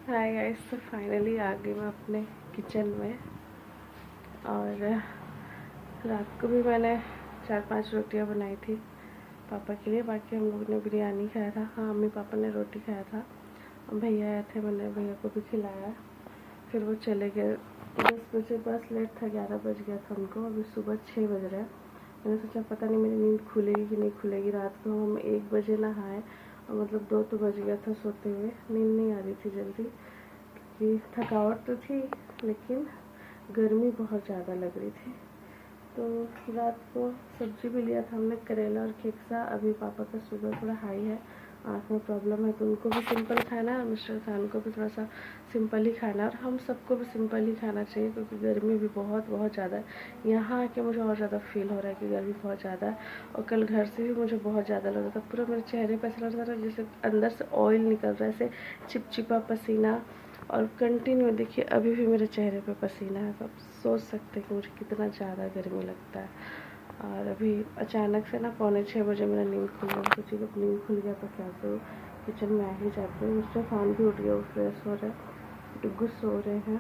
Hi guys, तो finally आ गई मैं अपने किचन में। और रात को भी मैंने 4-5 रोटियां बनाई थी पापा के लिए। बाकी हम लोग ने बिरयानी खाया था। हाँ, मम्मी पापा ने रोटी खाया था। भैया आए थे, मैंने भैया को भी खिलाया। फिर वो चले गए 10 बजे। बस लेट था, 11 बज गया था उनको। अभी सुबह 6 बज रहे हैं। मैंने सोचा पता नहीं मेरी नींद खुलेगी कि नहीं खुलेगी। रात को हम 1 बजे नहाए और मतलब 2 तो बज गया था सोते हुए। नींद नहीं आ रही थी जल्दी कि थकावट तो थी, लेकिन गर्मी बहुत ज़्यादा लग रही थी। तो रात को सब्जी भी लिया था हमने, करेला और खिक्सा। अभी पापा का शुगर थोड़ा हाई है, आँख में प्रॉब्लम है, तो उनको भी सिंपल खाना है और मिस्टर खान को भी थोड़ा सा सिंपल ही खाना है। और हम सबको भी सिंपल ही खाना चाहिए, क्योंकि गर्मी भी बहुत बहुत ज़्यादा है। यहाँ आके मुझे और ज़्यादा फील हो रहा है कि गर्मी बहुत ज़्यादा है। और कल घर से भी मुझे बहुत ज़्यादा लग रहा था, पूरा मेरे चेहरे पर ऐसा लग रहा था जैसे अंदर से ऑयल निकल रहा है, ऐसे चिपचिपा पसीना। और कंटिन्यू देखिए, अभी भी मेरे चेहरे पे पसीना है। तो आप सोच सकते हैं कि मुझे कितना ज़्यादा गर्मी लगता है। और अभी अचानक से ना 5:45 बजे मेरा नींद खुल गया। सोची जब नींद खुल गया तो क्या करूँ, किचन में आ ही जाती हूँ। मिस्टर खान भी उठ गया, वो फ्रेश हो रहे हैं, डुग्गू सो रहे हैं।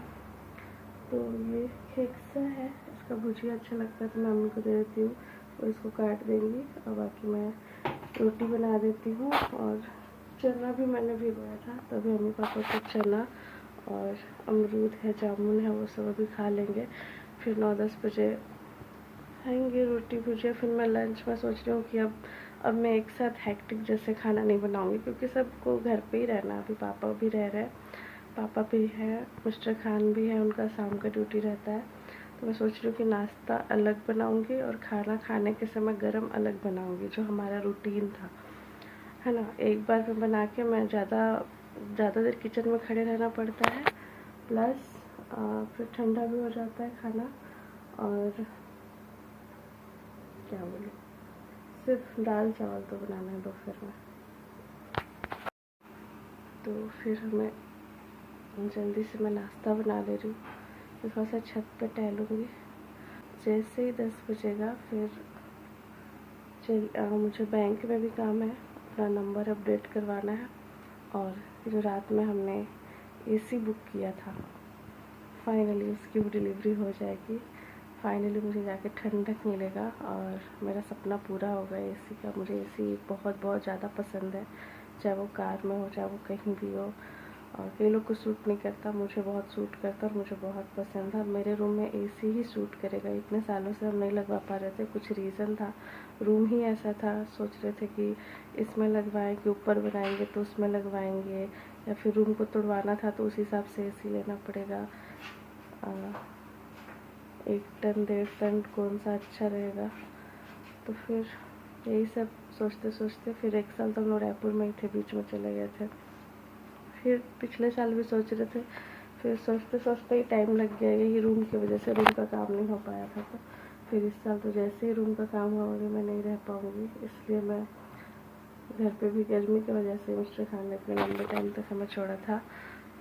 तो ये खिक्सा है, इसका भुजिया अच्छा लगता है तो मैं मम्मी को दे देती हूँ, और इसको काट देंगी। और बाकी मैं रोटी बना देती हूँ। और चना भी मैंने भिगोया था, तभी मम्मी पापा को चना और अमरूद है, जामुन है, वो सब अभी खा लेंगे। फिर 9-10 बजे खाएंगे रोटी भुजिया। फिर मैं लंच में सोच रही हूँ कि अब मैं एक साथ हेक्टिक जैसे खाना नहीं बनाऊँगी, क्योंकि सबको घर पे ही रहना। अभी पापा भी रह रहे हैं, पापा भी है, मिस्टर खान भी है, उनका शाम का ड्यूटी रहता है। तो मैं सोच रही हूँ कि नाश्ता अलग बनाऊँगी और खाना खाने के समय गरम अलग बनाऊँगी, जो हमारा रूटीन था, है ना। एक बार में बना के मैं ज़्यादा देर किचन में खड़े रहना पड़ता है, प्लस फिर ठंडा भी हो जाता है खाना। और क्या बोलूँ, सिर्फ दाल चावल तो बनाना है दोपहर में। तो फिर हमें जल्दी से मैं नाश्ता बना ले रही हूँ। थोड़ा सा छत पे टहलूँगी। जैसे ही 10 बजेगा फिर मुझे बैंक में भी काम है, अपना नंबर अपडेट करवाना है। और जो रात में हमने एसी बुक किया था, फाइनली उसकी भी डिलीवरी हो जाएगी। फाइनली मुझे जाके ठंडक मिलेगा और मेरा सपना पूरा होगा एसी का। मुझे एसी बहुत बहुत ज़्यादा पसंद है, चाहे वो कार में हो, चाहे वो कहीं भी हो। और कई लोग को सूट नहीं करता, मुझे बहुत सूट करता और मुझे बहुत पसंद है। मेरे रूम में एसी ही सूट करेगा। इतने सालों से हम नहीं लगवा पा रहे थे, कुछ रीज़न था, रूम ही ऐसा था। सोच रहे थे कि इसमें लगवाएंगे, ऊपर बनाएंगे तो उसमें लगवाएंगे, या फिर रूम को तोड़वाना था तो उस हिसाब से एसी लेना पड़ेगा। 1 टन 1.5 टन कौन सा अच्छा रहेगा। तो फिर यही सब सोचते सोचते फिर 1 साल तो हम लोग रायपुर में ही थे, बीच में चले गए थे। फिर पिछले साल भी सोच रहे थे, फिर सोचते सोचते ही टाइम लग गया। यही रूम की वजह से रूम का काम नहीं हो पाया था। तो फिर इस साल तो जैसे ही रूम का काम होगा मैं नहीं रह पाऊँगी, इसलिए मैं घर पे भी गर्मी की वजह से मिस्टर खान ने इतने लंबे टाइम तक हमें छोड़ा था।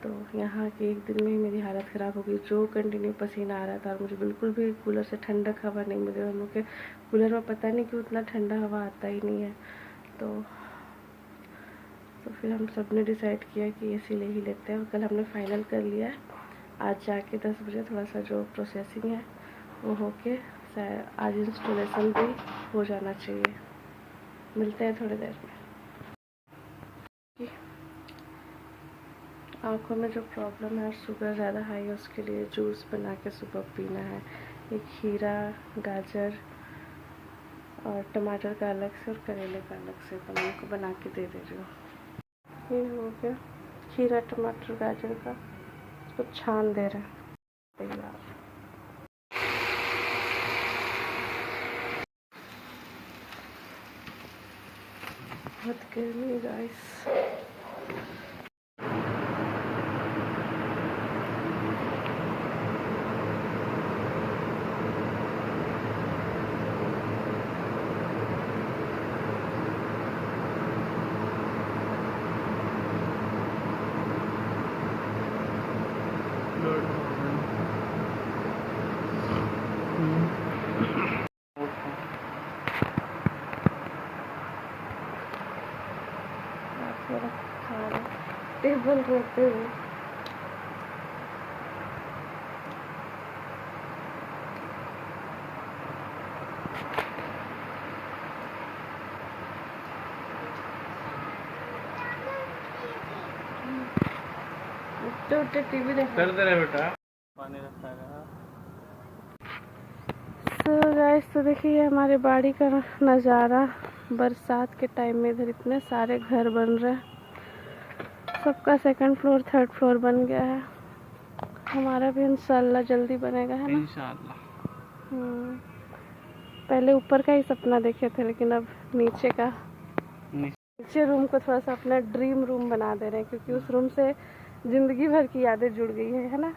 तो यहाँ के 1 दिन में ही मेरी हालत ख़राब हो गई। जो कंटिन्यू पसीना आ रहा था और मुझे बिल्कुल भी कूलर से ठंडक हवा नहीं मिल रही। हम लोग के कूलर में पता नहीं क्यों उतना ठंडा हवा आता ही नहीं है। तो फिर हम सब ने डिसाइड किया कि एसी ले ही लेते हैं। और कल हमने फाइनल कर लिया है। आज जाके 10 बजे थोड़ा सा जो प्रोसेसिंग है वो होके आज इंस्टॉलेशन भी हो जाना चाहिए। मिलते हैं थोड़ी देर में। आँखों में जो प्रॉब्लम है, शुगर ज़्यादा हाई है, उसके लिए जूस बना के सुबह पीना है। एक खीरा, गाजर और टमाटर का अलग से और करेले का अलग से, तो मैं उनको बना के दे रही हूँ। ये हो गया खीरा, टमाटर, गाजर का, इसको छान दे रहे हैं, तैयार। बहुत गर्मी है गाइस। खाना टेबल रहते हुए उठते टीवी देख कर दे रहे बेटा, पानी रखा है। तो गाइस, तो देखिए हमारे बाड़ी का नज़ारा बरसात के टाइम में। इधर इतने सारे घर बन रहे हैं, सबका सेकंड फ्लोर थर्ड फ्लोर बन गया है। हमारा भी इंशाल्लाह जल्दी बनेगा, है ना? इंशाल्लाह। पहले ऊपर का ही सपना देखे थे, लेकिन अब नीचे का, नीचे रूम को थोड़ा सा अपना ड्रीम रूम बना दे रहे हैं, क्योंकि उस रूम से ज़िंदगी भर की यादें जुड़ गई है ना?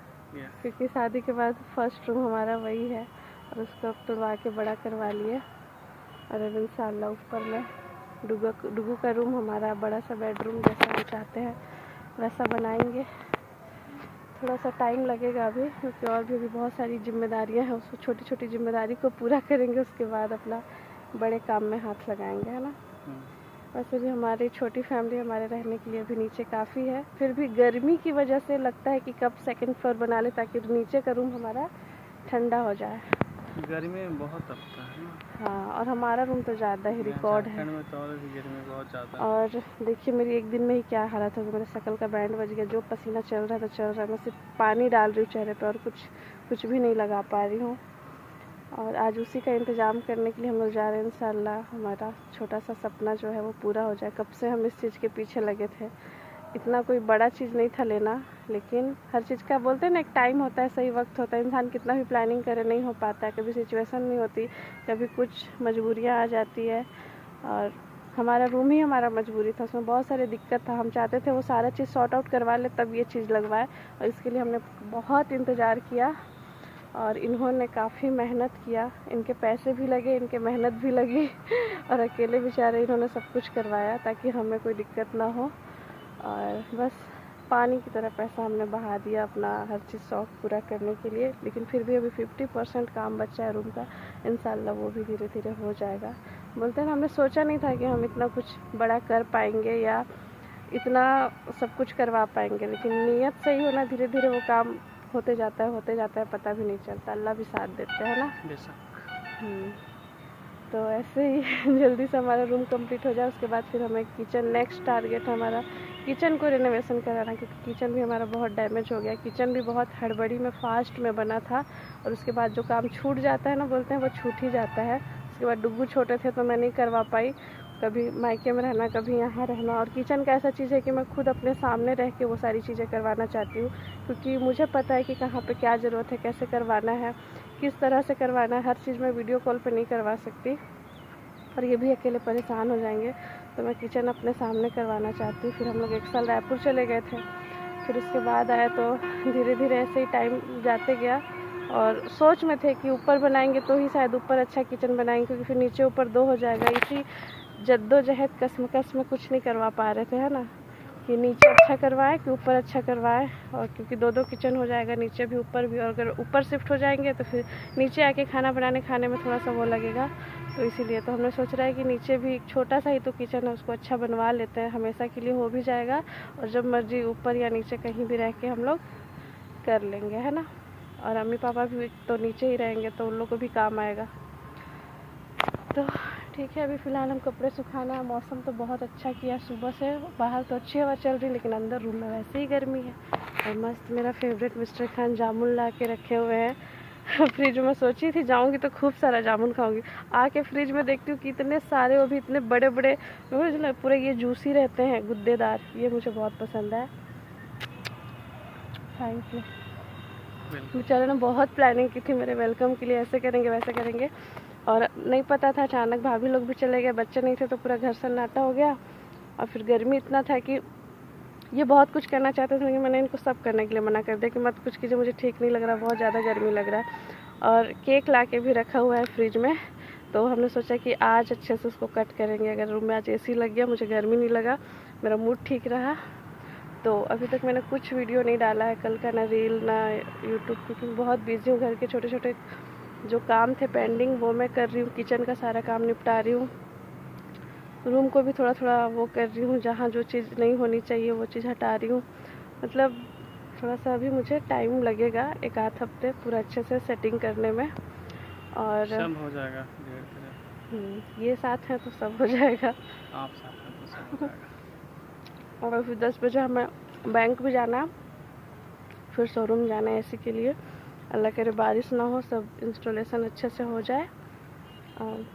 क्योंकि शादी के बाद फर्स्ट रूम हमारा वही है, और उसको अब तुड़वा के बड़ा करवा लिए। और अब इंशाल्लाह ऊपर में डुगू का रूम, हमारा बड़ा सा बेडरूम जैसा हम चाहते हैं वैसा बनाएंगे। थोड़ा सा टाइम लगेगा अभी, क्योंकि और भी बहुत सारी जिम्मेदारियां हैं। उसको छोटी छोटी जिम्मेदारी को पूरा करेंगे, उसके बाद अपना बड़े काम में हाथ लगाएंगे, है ना? वैसे भी हमारी छोटी फैमिली हमारे रहने के लिए अभी नीचे काफ़ी है। फिर भी गर्मी की वजह से लगता है कि कब सेकंड फ्लोर बना ले, ताकि नीचे का रूम हमारा ठंडा हो जाए। गर्मी में बहुत तपता है ना। हाँ, और हमारा रूम तो ज़्यादा ही रिकॉर्ड है। में तो और भी गर्मी बहुत ज़्यादा है। और देखिए मेरी एक दिन में ही क्या हालत हो गई, मेरे शक्ल का बैंड बज गया। जो पसीना चल रहा था चल रहा है, मैं सिर्फ पानी डाल रही हूँ चेहरे पे और कुछ भी नहीं लगा पा रही हूँ। और आज उसी का इंतज़ाम करने के लिए हम लोग जा रहे हैं। इंशाल्लाह हमारा छोटा सा सपना जो है वो पूरा हो जाए। कब से हम इस चीज़ के पीछे लगे थे। इतना कोई बड़ा चीज़ नहीं था लेना, लेकिन हर चीज़ का बोलते हैं ना, एक टाइम होता है, सही वक्त होता है। इंसान कितना भी प्लानिंग करे नहीं हो पाता है, कभी सिचुएशन नहीं होती, कभी कुछ मजबूरियाँ आ जाती है। और हमारा रूम ही हमारा मजबूरी था, उसमें बहुत सारे दिक्कत था। हम चाहते थे वो सारा चीज़ सॉर्ट आउट करवा ले तब ये चीज़ लगवाए, और इसके लिए हमने बहुत इंतज़ार किया। और इन्होंने काफ़ी मेहनत किया, इनके पैसे भी लगे, इनके मेहनत भी लगी और अकेले बेचारे इन्होंने सब कुछ करवाया ताकि हमें कोई दिक्कत ना हो। और बस पानी की तरह पैसा हमने बहा दिया अपना हर चीज़ शौक़ पूरा करने के लिए। लेकिन फिर भी अभी 50% काम बचा है रूम का, इंशाल्लाह वो भी धीरे धीरे हो जाएगा। बोलते हैं, हमने सोचा नहीं था कि हम इतना कुछ बड़ा कर पाएंगे या इतना सब कुछ करवा पाएंगे, लेकिन नीयत सही होना, धीरे धीरे वो काम होते जाता है, पता भी नहीं चलता। अल्लाह भी साथ देते हैं ना। तो ऐसे ही जल्दी से हमारा रूम कंप्लीट हो जाए, उसके बाद फिर हमें किचन, नेक्स्ट टारगेट हमारा किचन को रिनोवेशन कराना, क्योंकि किचन भी हमारा बहुत डैमेज हो गया। किचन भी बहुत हड़बड़ी में फास्ट में बना था, और उसके बाद जो काम छूट जाता है ना, बोलते हैं वो छूट ही जाता है। उसके बाद डुग्गू छोटे थे तो मैं नहीं करवा पाई, कभी मायके में रहना, कभी यहाँ रहना। और किचन का ऐसा चीज़ है कि मैं खुद अपने सामने रह के वो सारी चीज़ें करवाना चाहती हूँ, क्योंकि मुझे पता है कि कहाँ पे क्या ज़रूरत है, कैसे करवाना है, किस तरह से करवाना है। हर चीज़ मैं वीडियो कॉल पे नहीं करवा सकती, और ये भी अकेले परेशान हो जाएंगे। तो मैं किचन अपने सामने करवाना चाहती हूँ। फिर हम लोग 1 साल रायपुर चले गए थे, फिर उसके बाद आए, तो धीरे धीरे ऐसे ही टाइम जाते गया। और सोच में थे कि ऊपर बनाएंगे तो ही शायद ऊपर अच्छा किचन बनाएंगे, क्योंकि फिर नीचे ऊपर 2 हो जाएगा। इसी जद्दोजहद कसमकस में कुछ नहीं करवा पा रहे थे, है ना, कि नीचे अच्छा करवाए कि ऊपर अच्छा करवाए। और क्योंकि 2-2 किचन हो जाएगा, नीचे भी ऊपर भी, और अगर ऊपर शिफ्ट हो जाएंगे तो फिर नीचे आके खाने में थोड़ा सा वो लगेगा। तो इसीलिए तो हमने सोच रहा है कि नीचे भी एक छोटा सा ही तो किचन है, उसको अच्छा बनवा लेते हैं, हमेशा के लिए हो भी जाएगा। और जब मर्जी ऊपर या नीचे कहीं भी रह के हम लोग कर लेंगे, है ना। और अम्मी पापा भी तो नीचे ही रहेंगे, तो उन लोग को भी काम आएगा। तो ठीक है, अभी फ़िलहाल हम कपड़े सुखाना है। मौसम तो बहुत अच्छा किया सुबह से, बाहर तो अच्छी हवा चल रही, लेकिन अंदर रूम में वैसे ही गर्मी है। और मस्त मेरा फेवरेट मिस्टर खान जामुन ला के रखे हुए हैं फ्रिज में। सोची थी जाऊंगी तो खूब सारा जामुन खाऊंगी, आके फ्रिज में देखती हूँ कि इतने सारे, वो भी इतने बड़े बड़े, पूरे ये जूसी रहते हैं, गुद्देदार। ये मुझे बहुत पसंद है। Thank you. बेचारे ने बहुत प्लानिंग की थी मेरे वेलकम के लिए, ऐसे करेंगे वैसे करेंगे, और नहीं पता था। अचानक भाभी लोग भी चले गए, बच्चे नहीं थे, तो पूरा घर सन्नाटा हो गया। और फिर गर्मी इतना था कि ये बहुत कुछ करना चाहते थे, लेकिन मैंने इनको सब करने के लिए मना कर दिया कि मत कुछ कीजिए, मुझे ठीक नहीं लग रहा, बहुत ज़्यादा गर्मी लग रहा है। और केक ला के भी रखा हुआ है फ्रिज में, तो हमने सोचा कि आज अच्छे से उसको कट करेंगे। अगर रूम में आज AC लग गया, मुझे गर्मी नहीं लगा, मेरा मूड ठीक रहा, तो अभी तक मैंने कुछ वीडियो नहीं डाला है, कल का ना रील ना यूट्यूब, क्योंकि बहुत बिजी हूँ। घर के छोटे छोटे जो काम थे पेंडिंग वो मैं कर रही हूँ, किचन का सारा काम निपटा रही हूँ, रूम को भी थोड़ा थोड़ा वो कर रही हूँ, जहाँ जो चीज़ नहीं होनी चाहिए वो चीज़ हटा रही हूँ। मतलब थोड़ा सा अभी मुझे टाइम लगेगा, 1-8 हफ्ते पूरा अच्छे से सेटिंग करने में, और सब हो जाएगा धीरे-धीरे। ये साथ है तो सब हो जाएगा, आप साथ हैं तो सब हो जाएगा। और फिर 10 बजे हमें बैंक भी जाना है, फिर शोरूम जाना है एसी के लिए। अल्लाह करे बारिश ना हो, सब इंस्टॉलेशन अच्छे से हो जाए। और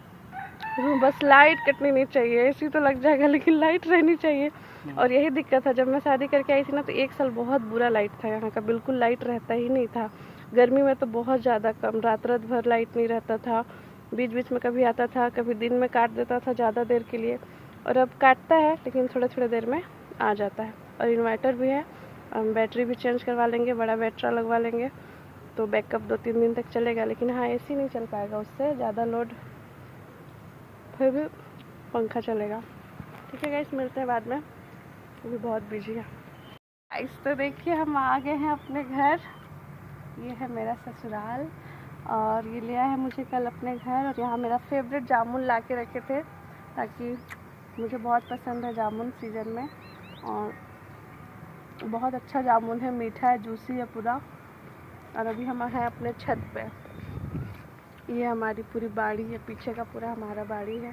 बस लाइट कटनी नहीं चाहिए, एसी तो लग जाएगा लेकिन लाइट रहनी चाहिए। और यही दिक्कत था, जब मैं शादी करके आई थी ना तो 1 साल बहुत बुरा लाइट था यहाँ का, बिल्कुल लाइट रहता ही नहीं था। गर्मी में तो बहुत ज़्यादा कम, रात रात भर लाइट नहीं रहता था। बीच बीच में कभी आता था, कभी दिन में काट देता था ज़्यादा देर के लिए। और अब काटता है लेकिन थोड़े थोड़े देर में आ जाता है। और इन्वर्टर भी है, बैटरी भी चेंज करवा लेंगे, बड़ा बैटरा लगवा लेंगे तो बैकअप 2-3 दिन तक चलेगा। लेकिन हाँ, एसी नहीं चल पाएगा उससे, ज़्यादा लोड, फिर भी पंखा चलेगा। ठीक है गाइस, मिलते हैं बाद में, अभी बहुत बिजी है। गाइस तो देखिए हम आ गए हैं अपने घर। ये है मेरा ससुराल और ये लिया है मुझे कल अपने घर। और यहाँ मेरा फेवरेट जामुन ला के रखे थे, ताकि मुझे बहुत पसंद है जामुन सीज़न में। और बहुत अच्छा जामुन है, मीठा है, जूसी है पूरा। और अभी हम हैं अपने छत पे। ये हमारी पूरी बाड़ी है, पीछे का पूरा हमारा बाड़ी है।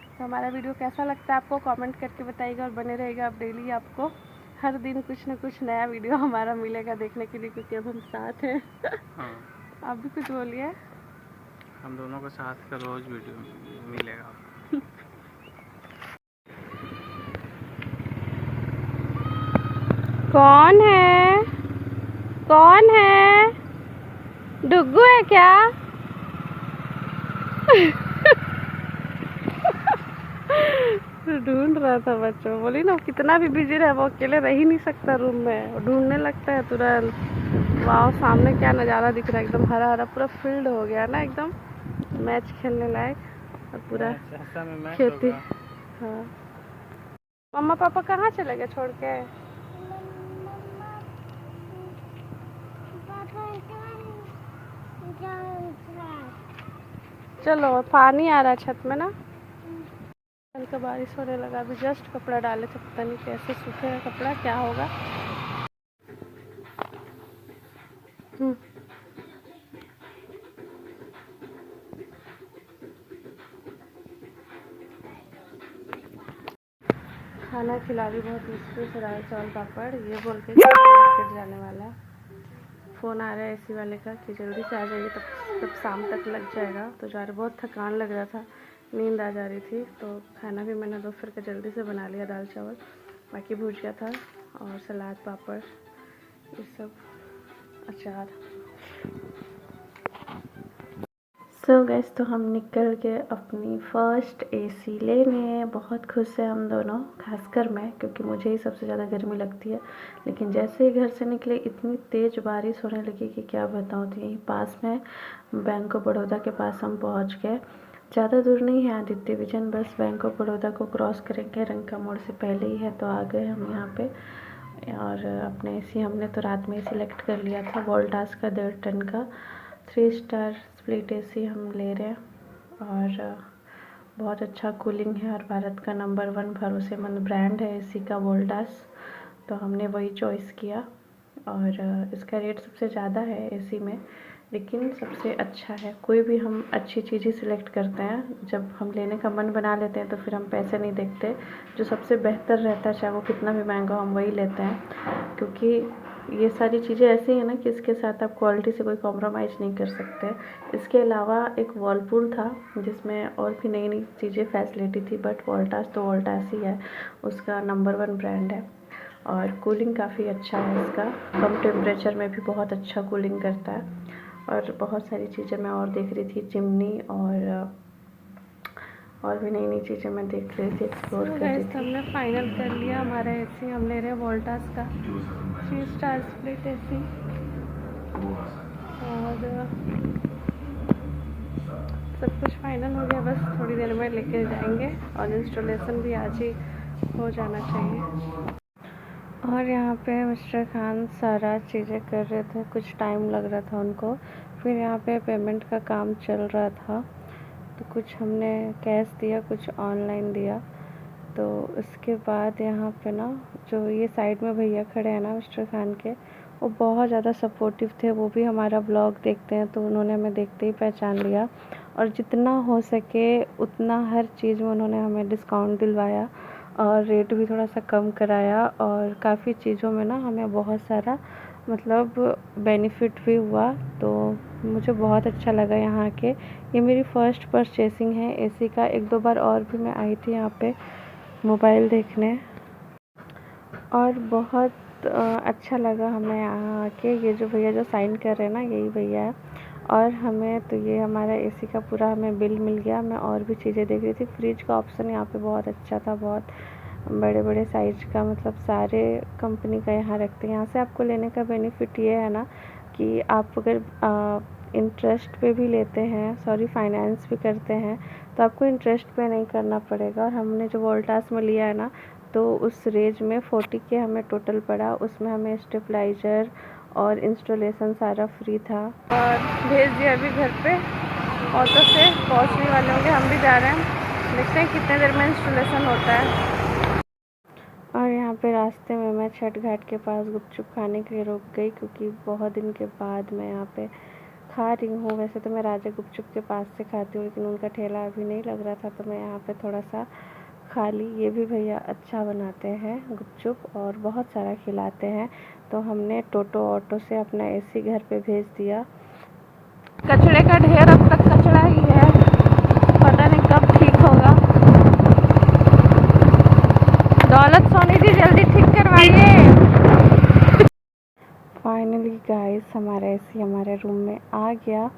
तो हमारा वीडियो कैसा लगता है आपको कमेंट करके बताइएगा। और बने रहेगा, अब डेली आपको हर दिन कुछ न कुछ नया वीडियो हमारा मिलेगा देखने के लिए, क्योंकि अब हम साथ हैं। हाँ। आप भी कुछ बोलिए। हम दोनों का साथ का रोज वीडियो मिलेगा आपको। कौन है? कौन है? डुग्गू है क्या? ढूंढ रहा था बच्चों, बोली ना कितना भी बिजी रहे वो अकेले रह ही नहीं सकता रूम में, ढूंढने लगता है तुरंत। वाह, सामने क्या नज़ारा दिख रहा है, एकदम हरा हरा पूरा फील्ड हो गया ना, एकदम मैच खेलने लायक। और पूरा खेती। हाँ, मम्मा पापा कहाँ चले गए छोड़ के? चलो, पानी आ रहा है छत में ना, हल्का बारिश होने लगा। अभी जस्ट कपड़ा डाले थे, पता नहीं कैसे सूखेगा कपड़ा, क्या होगा। खाना खिला रही बहुत मुश्किल से, दाल चावल पापड़, ये बोल के मार्केट जाने वाला है। फ़ोन आ रहा है एसी वाले का कि जल्दी से आ जाइए, तब शाम तक लग जाएगा। तो जा रहे, बहुत थकान लग रहा था, नींद आ जा रही थी। तो खाना भी मैंने दोपहर का जल्दी से बना लिया, दाल चावल, बाकी भुजिया था और सलाद पापड़ ये सब, अचार। सो गैस, तो हम निकल के अपनी फ़र्स्ट एसी लेने। बहुत खुश है हम दोनों, खासकर मैं, क्योंकि मुझे ही सबसे ज़्यादा गर्मी लगती है। लेकिन जैसे ही घर से निकले इतनी तेज़ बारिश होने लगी कि क्या बताऊँ। तो यहीं पास में बैंक ऑफ बड़ौदा के पास हम पहुंच गए। ज़्यादा दूर नहीं है आदित्य विजन, बस बैंक ऑफ बड़ौदा को क्रॉस करेंगे, रंका मोड़ से पहले ही है। तो आ गए हम यहाँ पे। और अपने एसी हमने तो रात में ही सिलेक्ट कर लिया था, वोल्टास का 1.5 टन का 3 स्टार स्प्लिट एसी हम ले रहे हैं। और बहुत अच्छा कूलिंग है और भारत का नंबर 1 भरोसेमंद ब्रांड है एसी का, वोल्टास। तो हमने वही चॉइस किया। और इसका रेट सबसे ज़्यादा है एसी में, लेकिन सबसे अच्छा है। कोई भी हम अच्छी चीज़ ही सिलेक्ट करते हैं, जब हम लेने का मन बना लेते हैं तो फिर हम पैसे नहीं देखते। जो सबसे बेहतर रहता है, चाहे वो कितना भी महंगा हो, हम वही लेते हैं। क्योंकि ये सारी चीज़ें ऐसी हैं ना कि इसके साथ आप क्वालिटी से कोई कॉम्प्रोमाइज़ नहीं कर सकते। इसके अलावा एक वर्लपूल था जिसमें और भी नई नई चीज़ें फैसिलिटी थी, बट वोल्टास तो वोल्टास ही है, उसका नंबर 1 ब्रांड है। और कूलिंग काफ़ी अच्छा है इसका, कम टेम्परेचर में भी बहुत अच्छा कूलिंग करता है। और बहुत सारी चीज़ें मैं और देख रही थी, चिमनी और भी नई नई चीज़ें मैं देख रही थी, एक्सप्लोर कर रही थी। हमने फाइनल कर लिया हमारा एसी, हम ले रहे हैं वोल्टास का 3 स्टार स्प्लिट एसी। और सब कुछ फाइनल हो गया, बस थोड़ी देर में लेके जाएंगे। और इंस्टॉलेशन भी आज ही हो जाना चाहिए। और यहाँ पे मिस्टर खान सारा चीज़ें कर रहे थे, कुछ टाइम लग रहा था उनको। फिर यहाँ पे पेमेंट का काम चल रहा था, तो कुछ हमने कैश दिया, कुछ ऑनलाइन दिया। तो इसके बाद यहाँ पे ना, जो ये साइड में भैया खड़े हैं ना मिस्टर खान के, वो बहुत ज़्यादा सपोर्टिव थे। वो भी हमारा ब्लॉग देखते हैं, तो उन्होंने हमें देखते ही पहचान लिया। और जितना हो सके उतना हर चीज़ में उन्होंने हमें डिस्काउंट दिलवाया। और रेट भी थोड़ा सा कम कराया और काफ़ी चीज़ों में ना हमें बहुत सारा मतलब बेनिफिट भी हुआ। तो मुझे बहुत अच्छा लगा यहाँ के। ये मेरी फ़र्स्ट परचेसिंग है एसी का। 1-2 बार और भी मैं आई थी यहाँ पे मोबाइल देखने और बहुत अच्छा लगा हमें यहाँ आके। ये जो भैया जो साइन कर रहे हैं ना, यही भैया है। और हमें तो ये हमारा एसी का पूरा हमें बिल मिल गया। मैं और भी चीज़ें देख रही थी। फ्रिज का ऑप्शन यहाँ पे बहुत अच्छा था, बहुत बड़े बड़े साइज का, मतलब सारे कंपनी का यहाँ रखते हैं। यहाँ से आपको लेने का बेनिफिट ये है ना कि आप अगर इंटरेस्ट पे भी लेते हैं, सॉरी फाइनेंस भी करते हैं, तो आपको इंटरेस्ट पे नहीं करना पड़ेगा। और हमने जो वोल्टास में लिया है ना, तो उस रेंज में 40 के हमें टोटल पड़ा। उसमें हमें स्टेबलाइज़र और इंस्टॉलेशन सारा फ्री था। और भेज दिया अभी घर पे, ऑटो से पहुंचने वाले होंगे। हम भी जा रहे हैं, देखते हैं कितने देर में इंस्टॉलेशन होता है। और यहाँ पे रास्ते में मैं छठ घाट के पास गुपचुप खाने के लिए रुक गई, क्योंकि बहुत दिन के बाद मैं यहाँ पे खा रही हूँ। वैसे तो मैं राजा गुपचुप के पास से खाती हूँ, लेकिन उनका ठेला अभी नहीं लग रहा था, तो मैं यहाँ पे थोड़ा सा खा ली। ये भी भैया अच्छा बनाते हैं गुपचुप और बहुत सारा खिलाते हैं। तो हमने टोटो ऑटो से अपना एसी घर पे भेज दिया। कचड़े का ढेर अब तक कचड़ा ही है, पता नहीं कब ठीक होगा। दौलत सोनी जी जल्दी ठीक करवाइए। फाइनली गाइस हमारा एसी हमारे रूम में आ गया।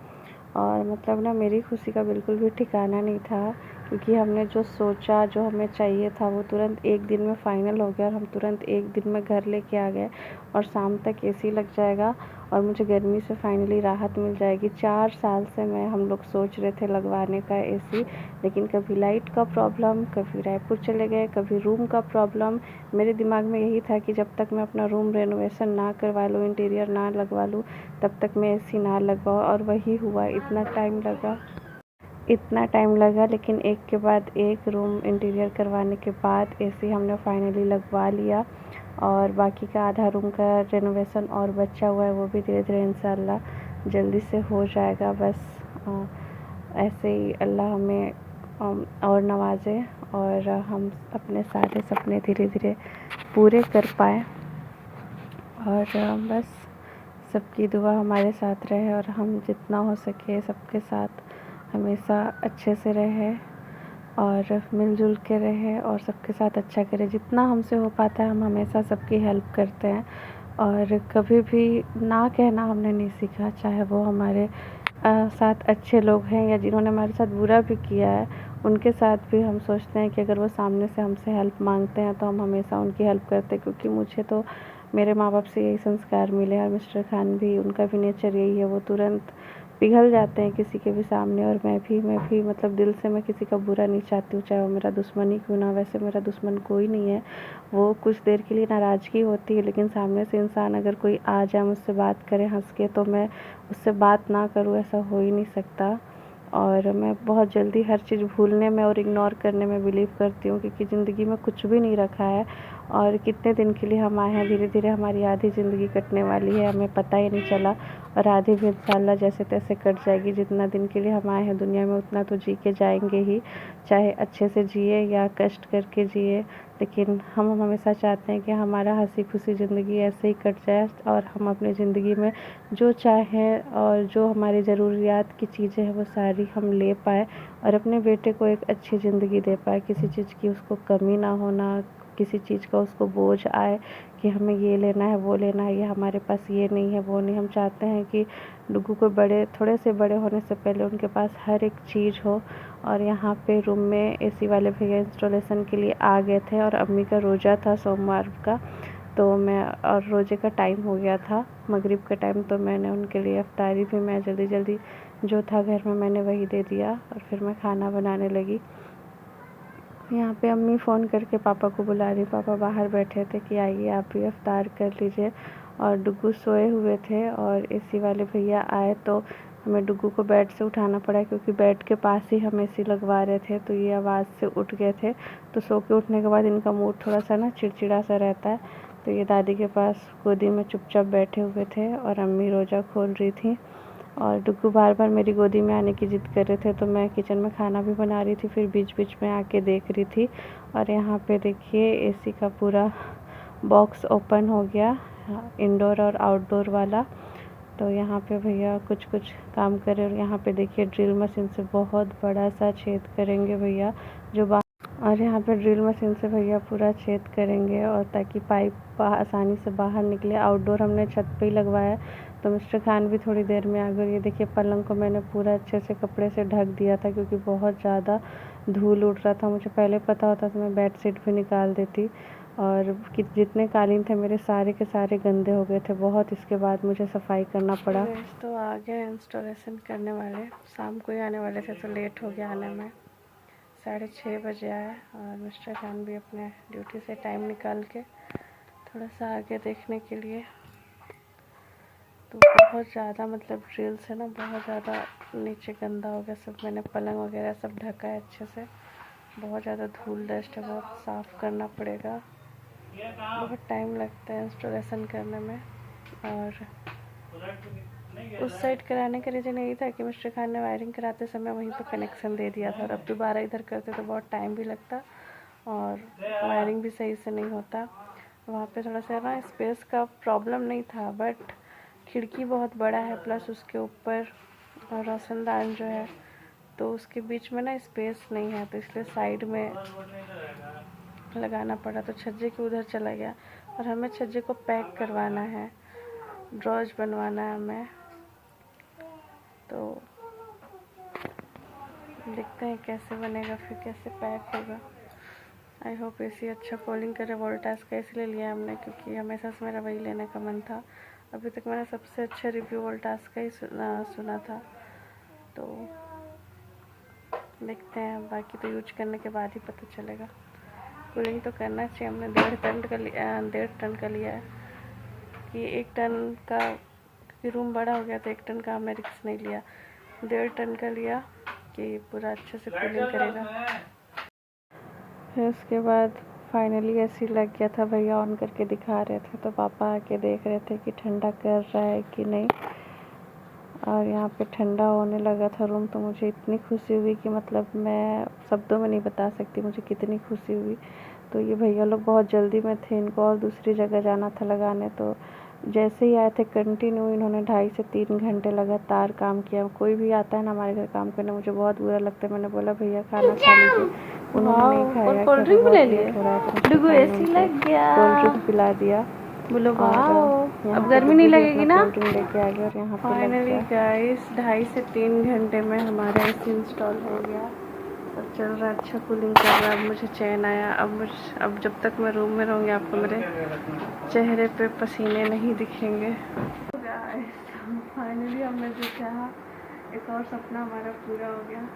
और मतलब ना मेरी खुशी का बिल्कुल भी ठिकाना नहीं था, क्योंकि हमने जो सोचा, जो हमें चाहिए था, वो तुरंत एक दिन में फ़ाइनल हो गया। और हम तुरंत एक दिन में घर लेके आ गए और शाम तक एसी लग जाएगा और मुझे गर्मी से फाइनली राहत मिल जाएगी। 4 साल से हम लोग सोच रहे थे लगवाने का एसी, लेकिन कभी लाइट का प्रॉब्लम, कभी रायपुर चले गए, कभी रूम का प्रॉब्लम। मेरे दिमाग में यही था कि जब तक मैं अपना रूम रेनोवेशन ना करवा लूँ, इंटीरियर ना लगवा लूँ, तब तक मैं एसी ना लगवाऊँ। और वही हुआ। इतना टाइम लगा, लेकिन एक के बाद एक रूम इंटीरियर करवाने के बाद एसी हमने फाइनली लगवा लिया। और बाकी का आधा रूम का रेनोवेशन और बचा हुआ है, वो भी धीरे धीरे इंशाल्लाह जल्दी से हो जाएगा। बस ऐसे ही अल्लाह हमें और नवाजे और हम अपने सारे सपने धीरे धीरे पूरे कर पाएँ। और बस सबकी दुआ हमारे साथ रहे और हम जितना हो सके सबके साथ हमेशा अच्छे से रहे और मिलजुल के रहे और सबके साथ अच्छा करें। जितना हमसे हो पाता है हम हमेशा सबकी हेल्प करते हैं और कभी भी ना कहना हमने नहीं सीखा, चाहे वो हमारे साथ अच्छे लोग हैं या जिन्होंने हमारे साथ बुरा भी किया है, उनके साथ भी हम सोचते हैं कि अगर वो सामने से हमसे हेल्प मांगते हैं तो हम हमेशा उनकी हेल्प करते हैं। क्योंकि मुझे तो मेरे माँ बाप से यही संस्कार मिले और मिस्टर खान भी, उनका भी नेचर यही है। वो तुरंत पिघल जाते हैं किसी के भी सामने। और मैं भी मतलब दिल से मैं किसी का बुरा नहीं चाहती हूँ, चाहे वो मेरा दुश्मन ही क्यों ना। वैसे मेरा दुश्मन कोई नहीं है, वो कुछ देर के लिए नाराज़गी होती है, लेकिन सामने से इंसान अगर कोई आ जाए मुझसे बात करे हंस के, तो मैं उससे बात ना करूँ, ऐसा हो ही नहीं सकता। और मैं बहुत जल्दी हर चीज़ भूलने में और इग्नोर करने में बिलीव करती हूँ, क्योंकि ज़िंदगी में कुछ भी नहीं रखा है और कितने दिन के लिए हम आए हैं। धीरे धीरे हमारी आधी ज़िंदगी कटने वाली है, हमें पता ही नहीं चला। और आधी भी इंशाल्लाह जैसे तैसे कट जाएगी। जितना दिन के लिए हम आए हैं दुनिया में उतना तो जी के जाएंगे ही, चाहे अच्छे से जिए या कष्ट करके जिए। लेकिन हम हमेशा चाहते हैं कि हमारा हंसी खुशी ज़िंदगी ऐसे ही कट जाए और हम अपनी ज़िंदगी में जो चाहें और जो हमारी ज़रूरियात की चीज़ें हैं वो सारी हम ले पाए और अपने बेटे को एक अच्छी ज़िंदगी दे पाए। किसी चीज़ की उसको कमी ना होना, किसी चीज़ का उसको बोझ आए कि हमें ये लेना है, वो लेना है, ये हमारे पास ये नहीं है, वो नहीं। हम चाहते हैं कि डुग्गू को थोड़े से बड़े होने से पहले उनके पास हर एक चीज़ हो। और यहाँ पे रूम में एसी वाले भैया इंस्टॉलेशन के लिए आ गए थे और अम्मी का रोज़ा था सोमवार का, तो मैं और रोज़े का टाइम हो गया था, मगरिब का टाइम, तो मैंने उनके लिए इफ्तारी भी मैं जल्दी जल्दी जो था घर में मैंने वही दे दिया और फिर मैं खाना बनाने लगी। यहाँ पे अम्मी फ़ोन करके पापा को बुला रही। पापा बाहर बैठे थे कि आइए आप भी इफ्तार कर लीजिए। और डुग्गू सोए हुए थे और एसी वाले भैया आए तो हमें डुग्गू को बेड से उठाना पड़ा, क्योंकि बेड के पास ही हम एसी लगवा रहे थे, तो ये आवाज़ से उठ गए थे। तो सो के उठने के बाद इनका मूड थोड़ा सा ना चिड़चिड़ा सा रहता है, तो ये दादी के पास गोदी में चुपचाप बैठे हुए थे और अम्मी रोज़ा खोल रही थी। और डुग्गू बार बार मेरी गोदी में आने की ज़िद कर रहे थे, तो मैं किचन में खाना भी बना रही थी, फिर बीच बीच में आके देख रही थी। और यहाँ पे देखिए एसी का पूरा बॉक्स ओपन हो गया, इंडोर और आउटडोर वाला। तो यहाँ पे भैया कुछ कुछ काम कर रहे हैं। और यहाँ पे देखिए ड्रिल मशीन से बहुत बड़ा सा छेद करेंगे भैया, और यहाँ पे ड्रिल मशीन से भैया पूरा छेद करेंगे, और ताकि पाइप आसानी से बाहर निकले। आउटडोर हमने छत पे ही लगवाया, तो मिस्टर खान भी थोड़ी देर में आ गए। ये देखिए पलंग को मैंने पूरा अच्छे से कपड़े से ढक दिया था, क्योंकि बहुत ज़्यादा धूल उड़ रहा था। मुझे पहले पता होता तो मैं बेड शीट भी निकाल देती। और जितने कालीन थे मेरे सारे के सारे गंदे हो गए थे बहुत। इसके बाद मुझे सफाई करना पड़ा। तो आ गए इंस्टॉलेशन करने वाले, शाम को ही आने वाले थे तो लेट हो गया आने में। 6:30 बजे आए, और मिस्टर खान भी अपने ड्यूटी से टाइम निकाल के थोड़ा सा आगे देखने के लिए। तो बहुत ज़्यादा मतलब ड्रिल से ना बहुत ज़्यादा नीचे गंदा हो गया सब। मैंने पलंग वगैरह सब ढका है अच्छे से। बहुत ज़्यादा धूल डस्ट है, बहुत साफ़ करना पड़ेगा। बहुत टाइम लगता है इंस्टॉलेशन करने में। और उस साइड कराने का रीज़न यही था कि मिस्टर खान ने वायरिंग कराते समय वहीं पर कनेक्शन दे दिया था, और अब दोबारा इधर करते तो बहुत टाइम भी लगता और वायरिंग भी सही से नहीं होता। वहाँ पे थोड़ा सा ना स्पेस का प्रॉब्लम नहीं था, बट खिड़की बहुत बड़ा है, प्लस उसके ऊपर रोशनदान जो है तो उसके बीच में ना स्पेस नहीं है, तो इसलिए साइड में लगाना पड़ा। तो छज्जे के उधर चला गया, और हमें छज्जे को पैक करवाना है, ड्रॉज बनवाना है हमें। तो देखते हैं कैसे बनेगा, फिर कैसे पैक होगा। आई होप एसी अच्छा कूलिंग करे। वोल्टास का इसलिए लिया हमने क्योंकि हमेशा से मेरा वही लेने का मन था। अभी तक मैंने सबसे अच्छा रिव्यू वोल्टास का ही सुना था। तो देखते हैं, बाकी तो यूज करने के बाद ही पता चलेगा। कूलिंग तो करना चाहिए। हमने 1.5 टन का लिया है कि 1 टन का, क्योंकि रूम बड़ा हो गया तो 1 टन का हमने रिस्क नहीं लिया। 1.5 टन का लिया कि पूरा अच्छे से कूलिंग करेगा। फिर उसके बाद फाइनली एसी लग गया था। भैया ऑन करके दिखा रहे थे, तो पापा आके देख रहे थे कि ठंडा कर रहा है कि नहीं। और यहाँ पे ठंडा होने लगा था रूम, तो मुझे इतनी खुशी हुई कि मतलब मैं शब्दों में नहीं बता सकती मुझे कितनी खुशी हुई। तो ये भैया लोग बहुत जल्दी में थे, इनको और दूसरी जगह जाना था लगाने। तो जैसे ही आए थे कंटिन्यू इन्होंने 2.5 से 3 घंटे लगातार काम किया। कोई भी आता है ना हमारे घर काम करने, मुझे बहुत बुरा लगता है। मैंने बोला भैया खाना खा लीजिए, उन्होंने नहीं खाया। और कोल्ड ड्रिंक भी ले लिए, डुगु एसी लग गया, कोल्ड ड्रिंक पिला दिया। बोलो वाओ, अब गर्मी नहीं लगेगी ना। कोल्ड ड्रिंक लेके आ गए, और यहाँ फाइनली गाइस 2.5 से 3 घंटे में हमारा एसी इंस्टॉल हो गया और चल रहा है, अच्छा कूलिंग कर रहा है। अब मुझे चैन आया। अब जब तक मैं रूम में रहूँगी आपको मेरे चेहरे पे पसीने नहीं दिखेंगे। फाइनली हमने जो चाहा, एक और सपना हमारा पूरा हो गया।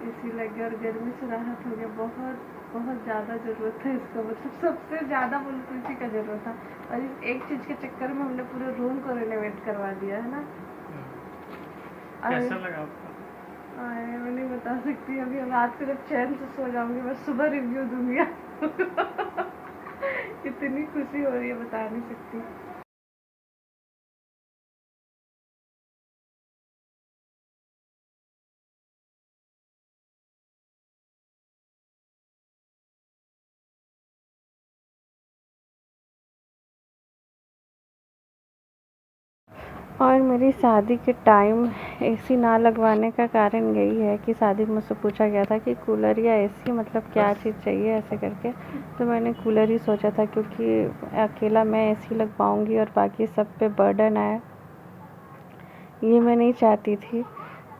एसी लग गया और गर्मी से राहत हो गया। बहुत बहुत ज़्यादा ज़रूरत है इसका, मतलब सबसे ज़्यादा मुझे इसी का ज़रूरत था। और इस एक चीज़ के चक्कर में हमने पूरे रूम को रिनोवेट करवा दिया है ना। कैसा लगा आपको? मैं नहीं बता सकती। अभी रात को जब चैन से सो जाऊंगी मैं सुबह रिव्यू दूंगी। इतनी खुशी हो रही है बता नहीं सकती। और मेरी शादी के टाइम एसी ना लगवाने का कारण यही है कि शादी में मुझसे पूछा गया था कि कूलर या एसी, मतलब क्या चीज़ चाहिए ऐसे करके। तो मैंने कूलर ही सोचा था, क्योंकि अकेला मैं एसी लगवाऊंगी और बाकी सब पे बर्डन आए, ये मैं नहीं चाहती थी।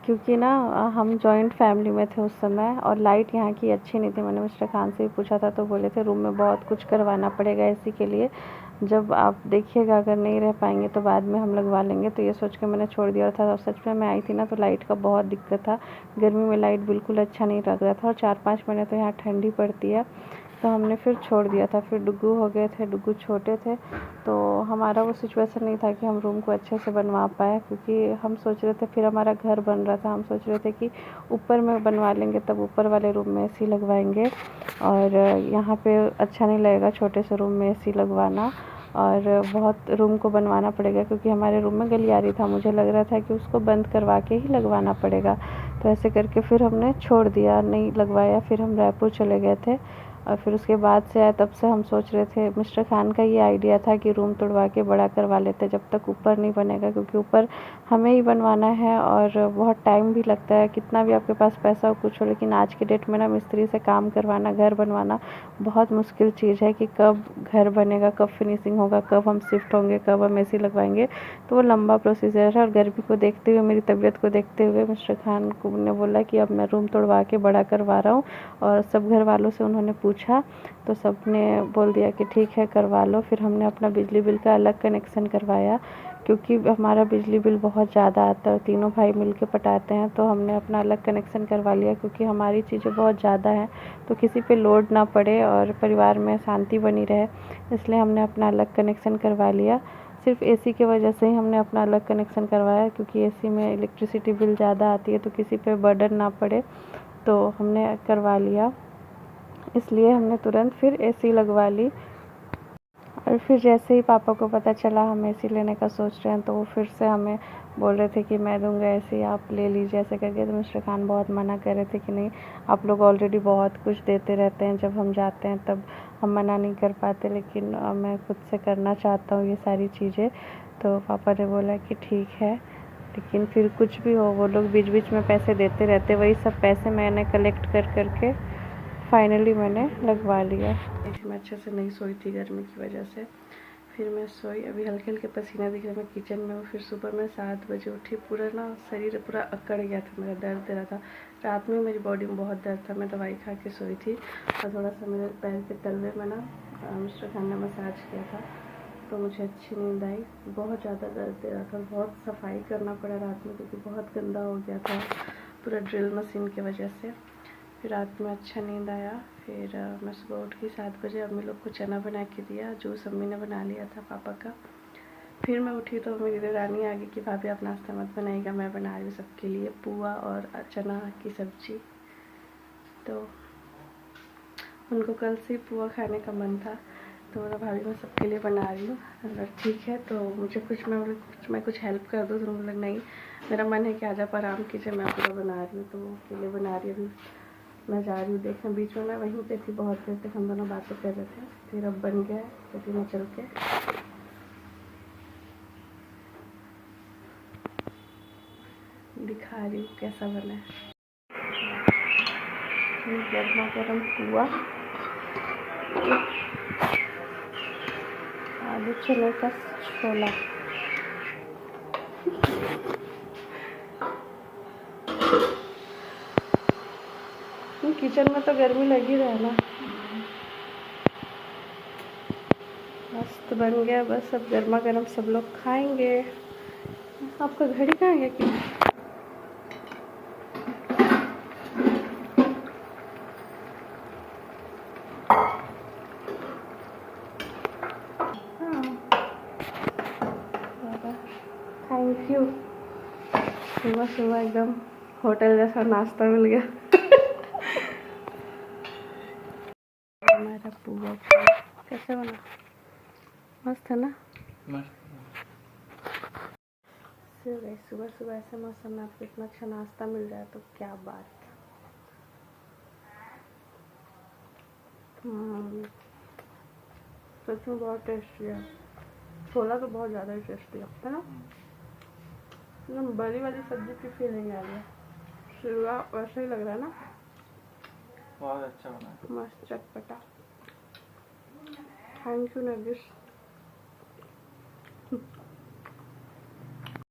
क्योंकि ना हम जॉइंट फैमिली में थे उस समय, और लाइट यहाँ की अच्छी नहीं थी। मैंने मिस्टर खान से भी पूछा था, तो बोले थे रूम में बहुत कुछ करवाना पड़ेगा एसी के लिए, जब आप देखिएगा अगर नहीं रह पाएंगे तो बाद में हम लगवा लेंगे। तो ये सोच के मैंने छोड़ दिया था। और सच में मैं आई थी ना तो लाइट का बहुत दिक्कत था। गर्मी में लाइट बिल्कुल अच्छा नहीं लग रहा था, और 4-5 महीने तो यहाँ ठंडी पड़ती है, तो हमने फिर छोड़ दिया था। फिर डुग्गू हो गए थे, डुग्गू छोटे थे, तो हमारा वो सिचुएशन नहीं था कि हम रूम को अच्छे से बनवा पाए। क्योंकि हम सोच रहे थे, फिर हमारा घर बन रहा था, हम सोच रहे थे कि ऊपर में बनवा लेंगे, तब ऊपर वाले रूम में एसी लगवाएंगे। और यहाँ पे अच्छा नहीं लगेगा छोटे से रूम में एसी लगवाना। और बहुत रूम को बनवाना पड़ेगा क्योंकि हमारे रूम में गलियारी था। मुझे लग रहा था कि उसको बंद करवा के ही लगवाना पड़ेगा, तो ऐसे करके फिर हमने छोड़ दिया, नहीं लगवाया। फिर हम रायपुर चले गए थे और फिर उसके बाद से आए तब से हम सोच रहे थे, मिस्टर खान का ये आइडिया था कि रूम तोड़वा के बड़ा करवा लेते जब तक ऊपर नहीं बनेगा, क्योंकि ऊपर हमें ही बनवाना है और बहुत टाइम भी लगता है। कितना भी आपके पास पैसा हो कुछ हो, लेकिन आज के डेट में ना मिस्त्री से काम करवाना, घर बनवाना बहुत मुश्किल चीज़ है कि कब घर बनेगा, कब फिनिशिंग होगा, कब हम शिफ्ट होंगे, कब हम एसी लगवाएंगे। तो वो लंबा प्रोसीजर है और गर्मी को देखते हुए, मेरी तबीयत को देखते हुए मिस्टर खान को ने बोला कि अब मैं रूम तोड़वा के बड़ा करवा रहा हूँ। और सब घर वालों से उन्होंने पूछा तो सब ने बोल दिया कि ठीक है करवा लो। फिर हमने अपना बिजली बिल का अलग कनेक्शन करवाया क्योंकि हमारा बिजली बिल बहुत ज़्यादा आता है, तीनों भाई मिल के पटाते हैं। तो हमने अपना अलग कनेक्शन करवा लिया क्योंकि हमारी चीज़ें बहुत ज़्यादा हैं, तो किसी पे लोड ना पड़े और परिवार में शांति बनी रहे, इसलिए हमने अपना अलग कनेक्शन करवा लिया। सिर्फ एसी की वजह से ही हमने अपना अलग कनेक्शन करवाया क्योंकि एसी में इलेक्ट्रिसिटी बिल ज़्यादा आती है, तो किसी पे बर्डन ना पड़े, तो हमने करवा लिया। इसलिए हमने तुरंत फिर एसी लगवा ली। और फिर जैसे ही पापा को पता चला हम एसी लेने का सोच रहे हैं, तो वो फिर से हमें बोल रहे थे कि मैं दूंगा एसी, आप ले लीजिए ऐसे करके। तो मिस्टर खान बहुत मना कर रहे थे कि नहीं, आप लोग ऑलरेडी बहुत कुछ देते रहते हैं, जब हम जाते हैं तब हम मना नहीं कर पाते, लेकिन मैं खुद से करना चाहता हूँ ये सारी चीज़ें। तो पापा ने बोला कि ठीक है, लेकिन फिर कुछ भी हो वो लोग बीच बीच में पैसे देते रहते, वही सब पैसे मैंने कलेक्ट कर करके फाइनली मैंने लगवा लिया। मैं अच्छे से नहीं सोई थी गर्मी की वजह से, फिर मैं सोई, अभी हल्के हल्के पसीना दिख रहा, मैं किचन में हूँ। फिर सुबह मैं 7 बजे उठी, पूरा ना शरीर पूरा अकड़ गया था, मेरा दर्द दे रहा था। रात में मेरी बॉडी में बहुत दर्द था, मैं दवाई खा के सोई थी और थोड़ा सा मेरे पैर के तलवे में ना मिस्टर खान ने मसाज किया था, तो मुझे अच्छी नींद आई। बहुत ज़्यादा दर्द दे रहा था, बहुत सफाई करना पड़ा रात में क्योंकि बहुत गंदा हो गया था पूरा ड्रिल मशीन की वजह से। फिर रात में अच्छा नींद आया। फिर मैं सुबह उठ गई 7 बजे, अम्मी लोग को चना बना के दिया, जूस अम्मी ने बना लिया था पापा का। फिर मैं उठी तो मेरी देरानी आ गई कि भाभी आप नाश्ता मत बनाइएगा, मैं बना रही हूँ सबके लिए पुआ और चना की सब्ज़ी। तो उनको कल से पुआ खाने का मन था, तो मेरा भाभी मैं सबके लिए बना रही हूँ। अगर ठीक है तो मुझे मैं कुछ हेल्प कर दूँ, तो मतलब नहीं, मेरा मन है कि आज आप आराम कीजिए, मैं पूरा बना रही हूँ, तो वो के लिए बना रही हूँ। मैं जा रही हूँ देखने, बीच में मैं वहीं पे थी, बहुत देर तक हम दोनों बातें कर रहे थे। फिर अब बन गया, तो मैं चल के दिखा रही हूँ कैसा बना है। गर्मा गर्म पुआ, आलू चने का छोला। किचन में तो गर्मी लगी रहा ना। मस्त बन गया, बस अब गर्मा गर्म सब लोग खाएंगे। आपका घड़ी कहाँ गया कि थैंक यू। सुबह सुबह एकदम होटल जैसा नाश्ता मिल गया। हमारा पुआ कैसे बना, मस्त है ना। सुबह सुबह ऐसे मौसम में आपको इतना अच्छा नाश्ता मिल जाए तो क्या बात। सच में बहुत टेस्टी है, छोला तो बहुत ज़्यादा ही टेस्टी है ना। बड़ी वाली सब्जी की फीलिंग आ रही है, शिवा वैसे ही लग रहा है ना, बहुत अच्छा बना, मस्त चटपटा। Thank you Nargis.